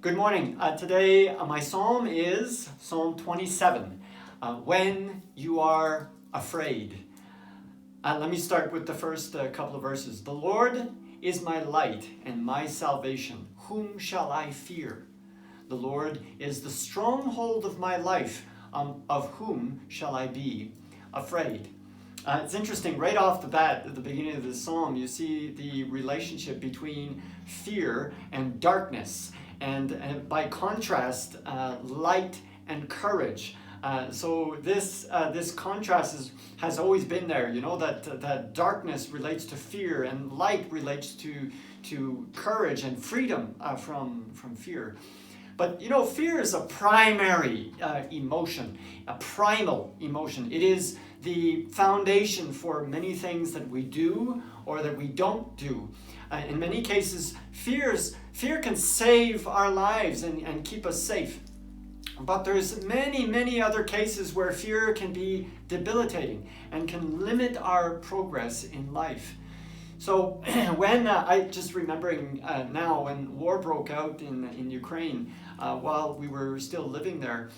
Good morning. Today my psalm is Psalm 27, When You Are Afraid. Let me start with the first couple of verses. The Lord is my light and my salvation. Whom shall I fear? The Lord is the stronghold of my life. Of whom shall I be afraid? It's interesting, right off the bat, at the beginning of the psalm, you see the relationship between fear and darkness. And by contrast, light and courage. So this contrast has always been there. You know that darkness relates to fear and light relates to courage and freedom from fear. But you know, fear is a primary emotion, a primal emotion. It is the foundation for many things that we do or that we don't do. In many cases, fear can save our lives and keep us safe. But there's many other cases where fear can be debilitating and can limit our progress in life. So when I just remembering now when war broke out in Ukraine, while we were still living there,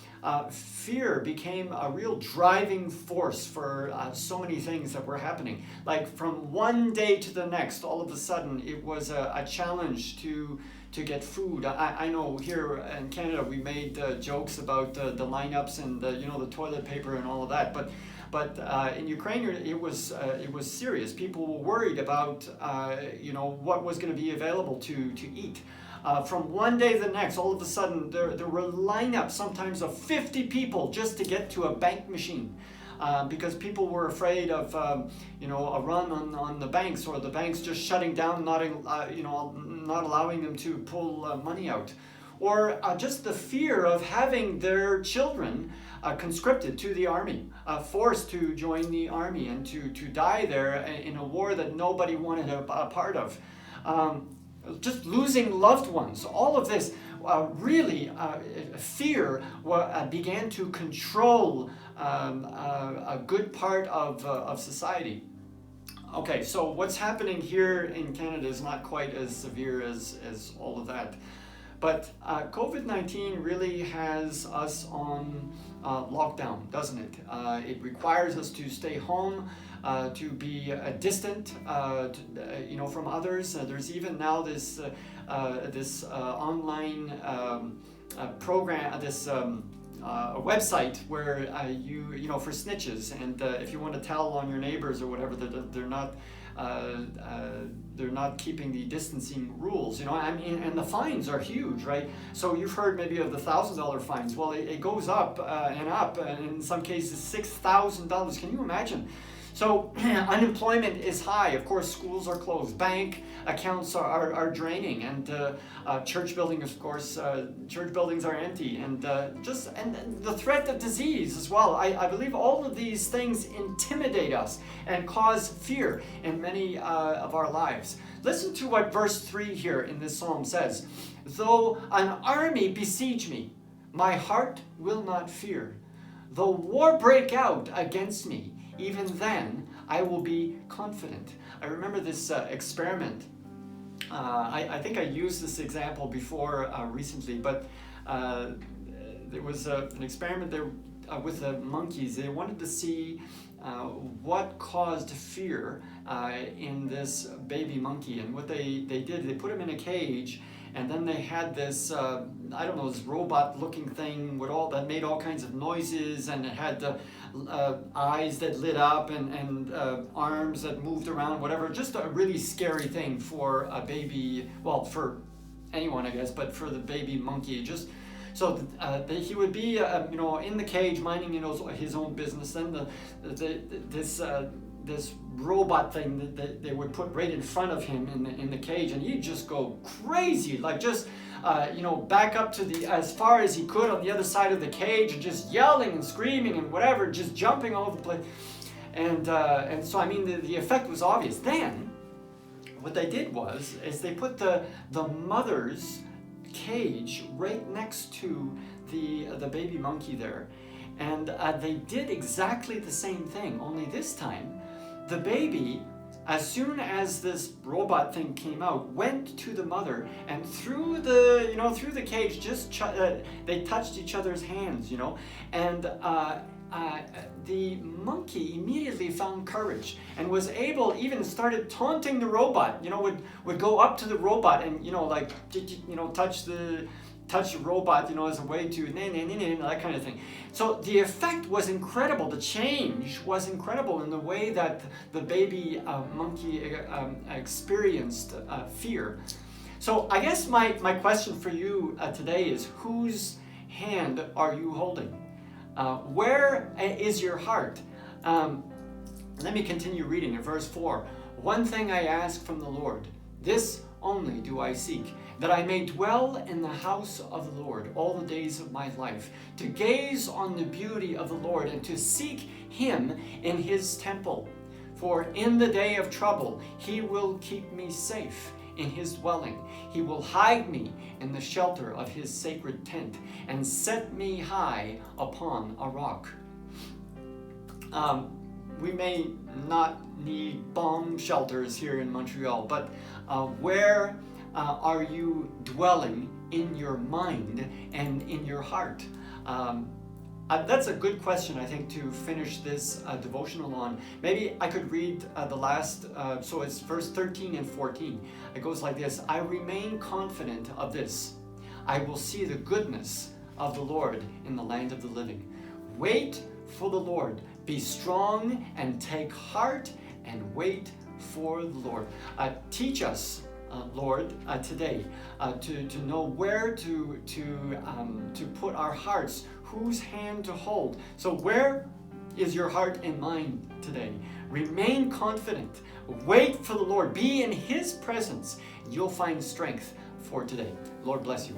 fear became a real driving force for so many things that were happening. Like from one day to the next, all of a sudden it was a challenge to get food. I know here in Canada we made jokes about the lineups and the toilet paper and all of that, but in Ukraine it was serious. People were worried about what was going to be available to eat. From one day to the next, all of a sudden there were lineups sometimes of 50 people just to get to a bank machine. Because people were afraid of a run on the banks, or the banks just shutting down, not allowing them to pull money out, or just the fear of having their children conscripted to the army, forced to join the army and to die there in a war that nobody wanted a part of. Just losing loved ones, all of this fear began to control a good part of society. Okay, so what's happening here in Canada is not quite as severe as all of that. But COVID-19 really has us on lockdown, doesn't it? It requires us to stay home, to be distant, from others. There's even now this online program, this website where for snitches, and if you want to tell on your neighbors or whatever that they're not keeping the distancing rules, and the fines are huge, right? So you've heard maybe of the $1,000 fines. Well, it goes up and up, and in some cases $6,000. Can you imagine? So unemployment is high. Of course, schools are closed. Bank accounts are draining, and church buildings, of course, church buildings are empty, and the threat of disease as well. I believe all of these things intimidate us and cause fear in many of our lives. Listen to what verse 3 here in this psalm says. Though an army besiege me, my heart will not fear. Though war break out against me, even then I will be confident. I remember this experiment. I think I used this example before recently, but there was an experiment there with the monkeys. They wanted to see what caused fear in this baby monkey. And what they did, they put him in a cage, and then they had this, this robot-looking thing that made all kinds of noises, and it had the eyes that lit up and arms that moved around, whatever. Just a really scary thing for a baby, well, for anyone, I guess, but for the baby monkey. Just so he would be, in the cage, minding his own business. Then this robot thing that they would put right in front of him in the cage, and he'd just go crazy, like just back up to as far as he could on the other side of the cage, and just yelling and screaming and whatever, just jumping all over the place. And so the effect was obvious. Then what they did is they put the mother's cage right next to the baby monkey there, and they did exactly the same thing, only this time the baby as soon as this robot thing came out, went to the mother, and through the cage, they touched each other's hands, and the monkey immediately found courage and was able, even started taunting the robot, would go up to the robot and, touch the robot, as a way to, that kind of thing. So the effect was incredible. The change was incredible in the way that the baby monkey experienced fear. So I guess my question for you today is, whose hand are you holding? Where is your heart? Let me continue reading in verse 4. One thing I ask from the Lord, this only do I seek, that I may dwell in the house of the Lord all the days of my life, to gaze on the beauty of the Lord and to seek him in his temple. For in the day of trouble he will keep me safe in his dwelling. He will hide me in the shelter of his sacred tent and set me high upon a rock. We may not need bomb shelters here in Montreal, but where are you dwelling in your mind and in your heart? That's a good question, I think, to finish this devotional on. Maybe I could read the last, so it's verse 13 and 14. It goes like this: I remain confident of this. I will see the goodness of the Lord in the land of the living. Wait for the Lord. Be strong and take heart and wait for the Lord. Teach us, Lord, today to know where to put our hearts, whose hand to hold. So where is your heart and mind today? Remain confident. Wait for the Lord. Be in his presence. You'll find strength for today. Lord bless you.